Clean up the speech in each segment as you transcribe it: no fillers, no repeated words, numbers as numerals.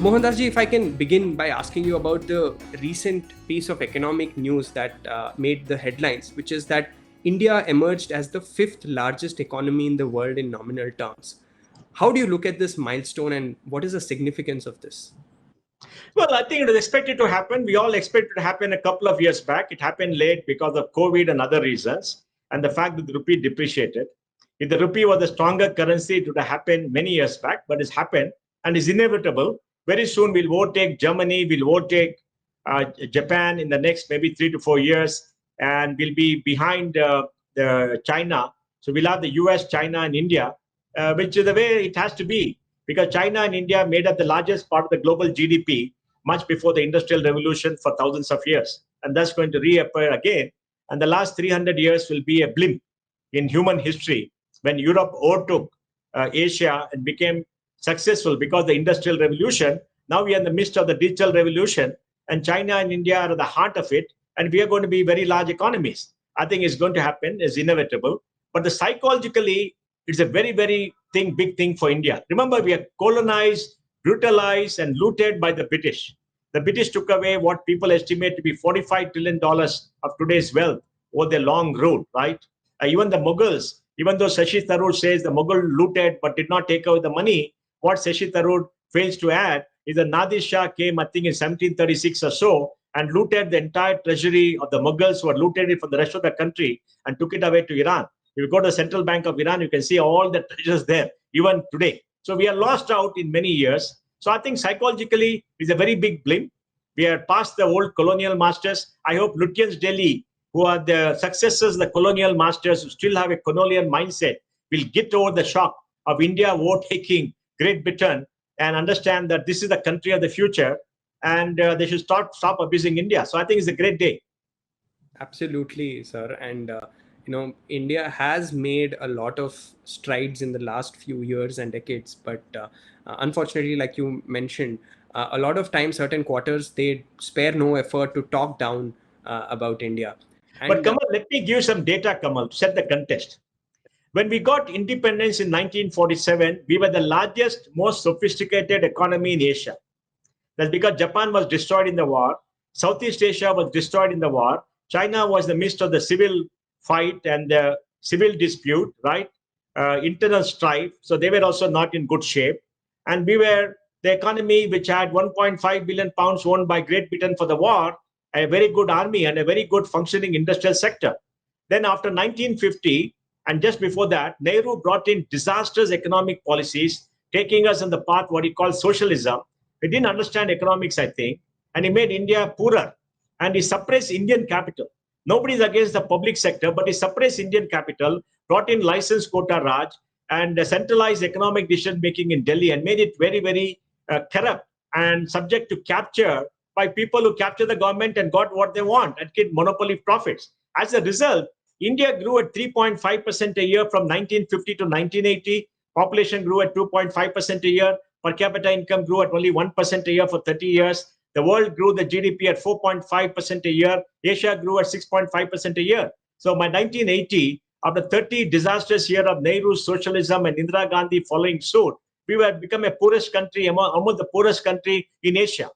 Mohandas ji, if I can begin by asking you about the recent piece of economic news that made the headlines, which is that India emerged as the fifth largest economy in the world in nominal terms. How do you look at this milestone and what is the significance of this? Well, I think it was expected to happen. We all expected it to happen a couple of years back. It happened late because of COVID and other reasons, and the fact that the rupee depreciated. If the rupee was a stronger currency, it would have happened many years back, but it's happened and is inevitable. Very soon, we'll overtake Germany, we'll overtake Japan in the next maybe 3 to 4 years, and we'll be behind the China. So we'll have the US, China, and India, which is the way it has to be, because China and India made up the largest part of the global GDP much before the Industrial Revolution for thousands of years. And that's going to reappear again. And the last 300 years will be a blimp in human history when Europe overtook Asia and became successful because the Industrial Revolution. Now we are in the midst of the digital revolution, and China and India are at the heart of it. And we are going to be very large economies. I think it's going to happen, it's inevitable. But the psychologically, it's a very, very big thing for India. Remember, we are colonized, brutalized, and looted by the British. The British took away what people estimate to be $45 trillion of today's wealth over their long road, right? Even the Mughals, even though Shashi Tharoor says the Mughal looted but did not take away the money, what Shashi Tharoor fails to add is that Nadir Shah came, I think, in 1736 or so, and looted the entire treasury of the Mughals, who had looted it from the rest of the country and took it away to Iran. If you go to the Central Bank of Iran, you can see all the treasures there, even today. So we are lost out in many years. So I think psychologically, it's a very big blimp. We are past the old colonial masters. I hope Lutyens Delhi, who are the successors of the colonial masters, who still have a colonial mindset, will get over the shock of India overtaking Great Britain and understand that this is the country of the future, and they should stop abusing India. So I think it's a great day. Absolutely, sir. And India has made a lot of strides in the last few years and decades, but unfortunately, like you mentioned, a lot of times certain quarters they spare no effort to talk down about India. But Kamal, let me give some data, Kamal, to set the context. When we got independence in 1947, we were the largest, most sophisticated economy in Asia. That's because Japan was destroyed in the war. Southeast Asia was destroyed in the war. China was in the midst of the civil fight and the civil dispute, right? Internal strife. So they were also not in good shape. And we were the economy which had 1.5 billion pounds owned by Great Britain for the war, a very good army and a very good functioning industrial sector. Then after 1950, and just before that, Nehru brought in disastrous economic policies, taking us on the path what he called socialism. He didn't understand economics, I think, and he made India poorer, and he suppressed Indian capital. Nobody's against the public sector, but he suppressed Indian capital, brought in license quota Raj, and centralized economic decision making in Delhi, and made it very, very corrupt and subject to capture by people who capture the government and got what they want and get monopoly profits. As a result, India grew at 3.5% a year from 1950 to 1980. Population grew at 2.5% a year. Per capita income grew at only 1% a year for 30 years. The world grew the GDP at 4.5% a year. Asia grew at 6.5% a year. So by 1980, after 30 disastrous years of Nehru's socialism and Indira Gandhi following suit, we were become a poorest country, among the poorest country in Asia.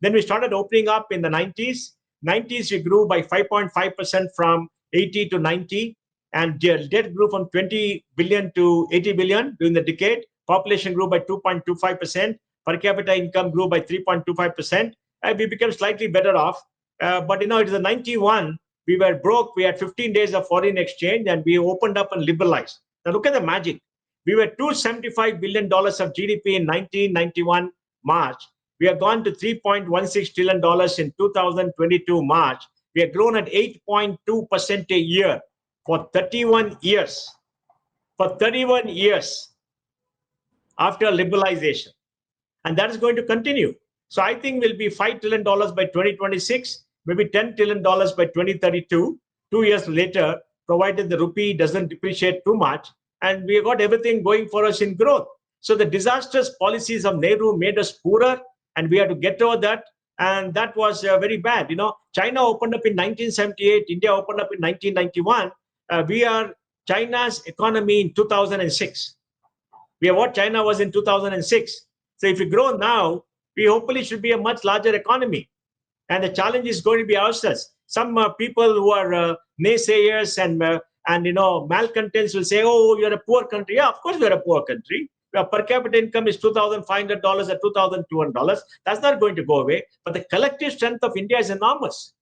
Then we started opening up in the 90s. 90s, we grew by 5.5% from 80 to 90, and debt grew from 20 billion to 80 billion during the decade. Population grew by 2.25%. Per capita income grew by 3.25%. And we became slightly better off. But it is a 91. We were broke. We had 15 days of foreign exchange, and we opened up and liberalized. Now look at the magic. We were $275 billion of GDP in 1991 March. We have gone to $3.16 trillion in 2022 March. We have grown at 8.2% a year for 31 years. For 31 years after liberalization. And that is going to continue. So I think we'll be $5 trillion by 2026, maybe $10 trillion by 2032, 2 years later, provided the rupee doesn't depreciate too much. And we have got everything going for us in growth. So the disastrous policies of Nehru made us poorer, and we had to get over that. And that was very bad. China opened up in 1978. India opened up in 1991. We are China's economy in 2006. We are what China was in 2006. So if you grow now we hopefully should be a much larger economy. And the challenge is going to be ourselves. Some people who are naysayers and malcontents will say, "Oh, you're a poor country." Yeah, of course we're a poor country. Our per capita income is $2,500 or $2,200. That's not going to go away. But the collective strength of India is enormous.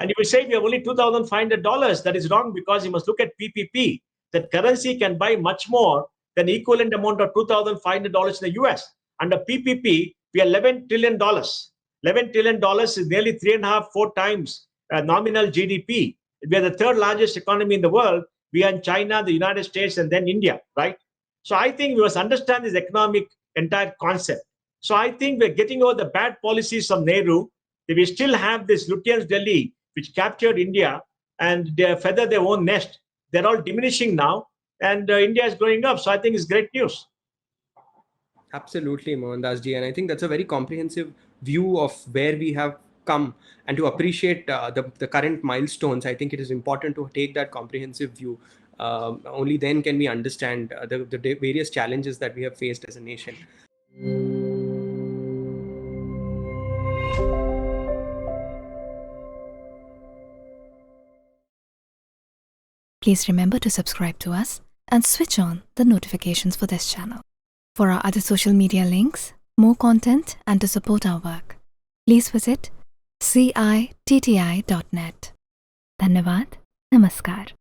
And if you say we have only $2,500, that is wrong, because you must look at PPP. That currency can buy much more than equivalent amount of $2,500 in the US. Under PPP, we are $11 trillion. $11 trillion is nearly 3.5, 4 times nominal GDP. We are the third largest economy in the world. We are in China, the United States, and then India, right? So I think we must understand this economic entire concept. So I think we're getting over the bad policies of Nehru. We still have this Lutyens Delhi, which captured India and they feather their own nest. They're all diminishing now, and India is growing up. So I think it's great news. Absolutely, Mohandas ji, and I think that's a very comprehensive view of where we have come, and to appreciate the current milestones. I think it is important to take that comprehensive view. Only then can we understand the various challenges that we have faced as a nation. Please remember to subscribe to us and switch on the notifications for this channel. For our other social media links, more content, and to support our work, please visit citti.net. Dhanyavad. Namaskar.